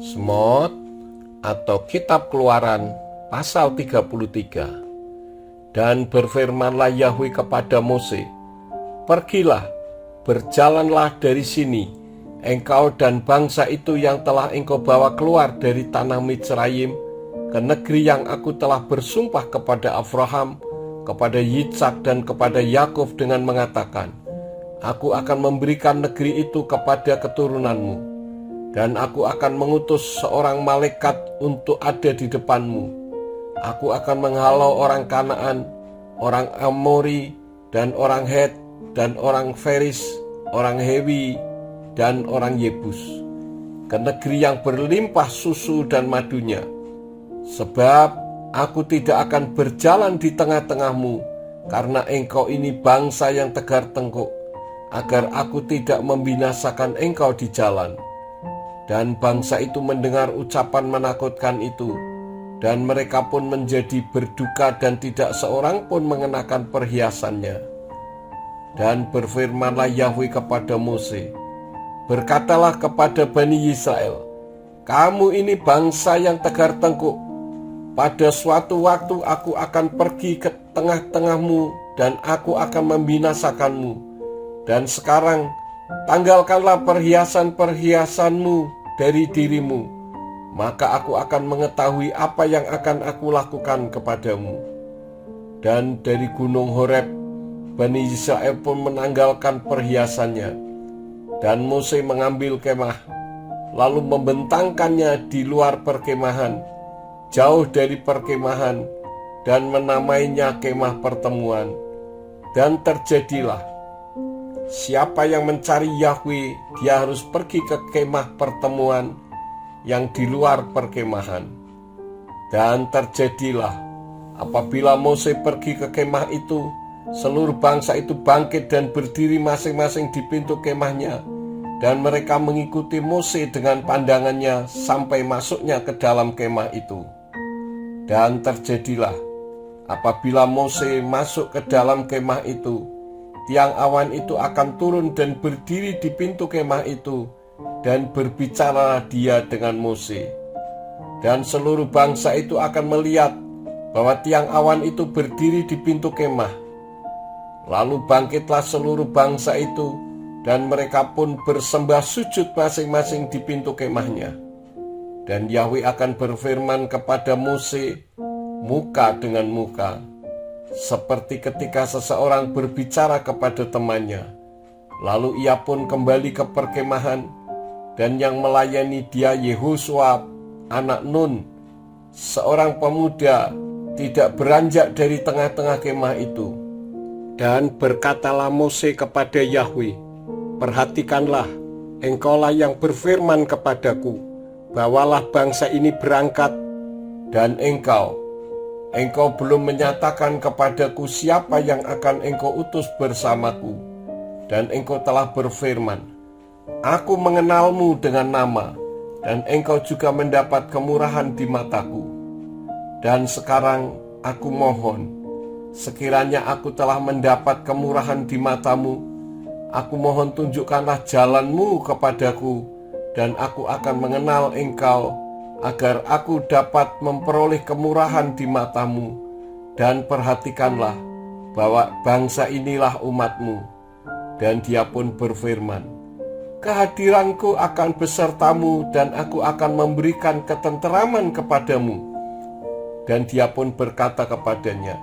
Semot atau Kitab Keluaran pasal 33. Dan berfirmanlah Yahweh kepada Mose, "Pergilah, berjalanlah dari sini, engkau dan bangsa itu yang telah engkau bawa keluar dari tanah Mitsraim, ke negeri yang aku telah bersumpah kepada Abraham, kepada Yitzhak dan kepada Yakub dengan mengatakan, Aku akan memberikan negeri itu kepada keturunanmu, dan aku akan mengutus seorang malaikat untuk ada di depanmu. Aku akan menghalau orang Kanaan, orang Amori, dan orang Het, dan orang Feris, orang Hewi, dan orang Yebus, ke negeri yang berlimpah susu dan madunya. Sebab aku tidak akan berjalan di tengah-tengahmu, karena engkau ini bangsa yang tegar tengkuk, agar aku tidak membinasakan engkau di jalan." Dan bangsa itu mendengar ucapan menakutkan itu, dan mereka pun menjadi berduka dan tidak seorang pun mengenakan perhiasannya. Dan berfirmanlah Yahweh kepada Mose, "Berkatalah kepada Bani Israel, kamu ini bangsa yang tegar tengkuk. Pada suatu waktu aku akan pergi ke tengah-tengahmu, dan aku akan membinasakanmu. Dan sekarang tanggalkanlah perhiasan-perhiasanmu dari dirimu, maka aku akan mengetahui apa yang akan aku lakukan kepadamu." Dan dari gunung Horeb, Bani Israel pun menanggalkan perhiasannya. Dan Mose mengambil kemah, lalu membentangkannya di luar perkemahan, jauh dari perkemahan, dan menamainya kemah pertemuan. Dan terjadilah, siapa yang mencari Yahweh, dia harus pergi ke kemah pertemuan yang di luar perkemahan. Dan terjadilah, apabila Mose pergi ke kemah itu, seluruh bangsa itu bangkit dan berdiri masing-masing di pintu kemahnya, dan mereka mengikuti Mose dengan pandangannya sampai masuknya ke dalam kemah itu. Dan terjadilah, apabila Mose masuk ke dalam kemah itu, tiang awan itu akan turun dan berdiri di pintu kemah itu, dan berbicara dia dengan Mose. Dan seluruh bangsa itu akan melihat bahwa tiang awan itu berdiri di pintu kemah. Lalu bangkitlah seluruh bangsa itu, dan mereka pun bersembah sujud masing-masing di pintu kemahnya. Dan Yahweh akan berfirman kepada Mose muka dengan muka, seperti ketika seseorang berbicara kepada temannya. Lalu ia pun kembali ke perkemahan, dan yang melayani dia Yehosua anak Nun, seorang pemuda, tidak beranjak dari tengah-tengah kemah itu. Dan berkatalah Mose kepada Yahweh, "Perhatikanlah, engkaulah yang berfirman kepadaku, bawalah bangsa ini berangkat, dan engkau belum menyatakan kepadaku siapa yang akan engkau utus bersamaku. Dan engkau telah berfirman, Aku mengenalmu dengan nama, dan engkau juga mendapat kemurahan di mataku. Dan sekarang aku mohon, sekiranya aku telah mendapat kemurahan di matamu, aku mohon tunjukkanlah jalanmu kepadaku, dan aku akan mengenal engkau, agar aku dapat memperoleh kemurahan di matamu. Dan perhatikanlah bahwa bangsa inilah umatmu." Dan dia pun berfirman, "Kehadiranku akan besertamu, dan aku akan memberikan ketenteraman kepadamu." Dan dia pun berkata kepadanya,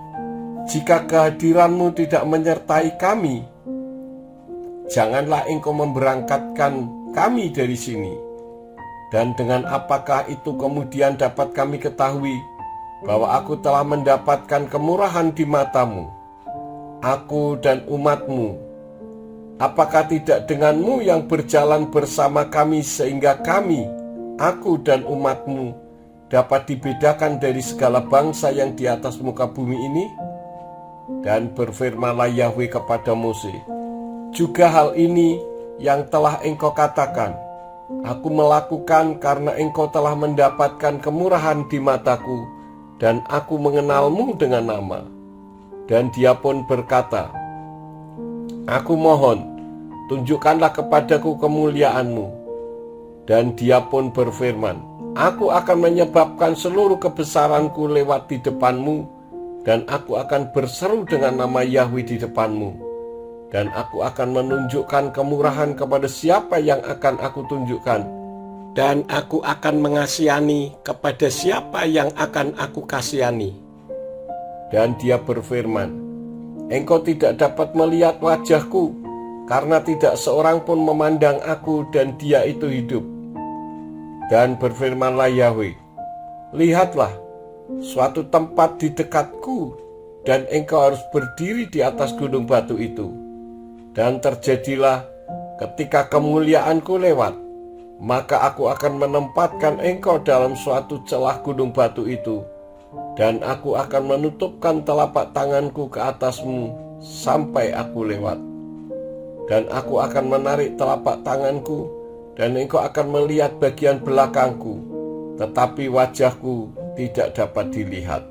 "Jika kehadiranmu tidak menyertai kami, janganlah engkau memberangkatkan kami dari sini. Dan dengan apakah itu kemudian dapat kami ketahui bahwa aku telah mendapatkan kemurahan di matamu, aku dan umatmu? Apakah tidak denganmu yang berjalan bersama kami, sehingga kami, aku dan umatmu, dapat dibedakan dari segala bangsa yang di atas muka bumi ini?" Dan berfirmanlah Yahweh kepada Mose, "Juga hal ini yang telah engkau katakan, aku melakukan karena engkau telah mendapatkan kemurahan di mataku, dan aku mengenalmu dengan nama." Dan dia pun berkata, "Aku mohon, tunjukkanlah kepadaku kemuliaanmu." Dan dia pun berfirman, Aku akan menyebabkan seluruh kebesaranku lewat di depanmu, dan aku akan berseru dengan nama Yahweh di depanmu. Dan aku akan menunjukkan kemurahan kepada siapa yang akan aku tunjukkan. Dan aku akan mengasihani kepada siapa yang akan aku kasihani. Dan dia berfirman, engkau tidak dapat melihat wajahku, karena tidak seorang pun memandang aku dan dia itu hidup. Dan berfirmanlah Yahweh, lihatlah, suatu tempat di dekatku, dan engkau harus berdiri di atas gunung batu itu. Dan terjadilah ketika kemuliaanku lewat, maka aku akan menempatkan engkau dalam suatu celah gunung batu itu, dan aku akan menutupkan telapak tanganku ke atasmu sampai aku lewat. Dan aku akan menarik telapak tanganku, dan engkau akan melihat bagian belakangku, tetapi wajahku tidak dapat dilihat.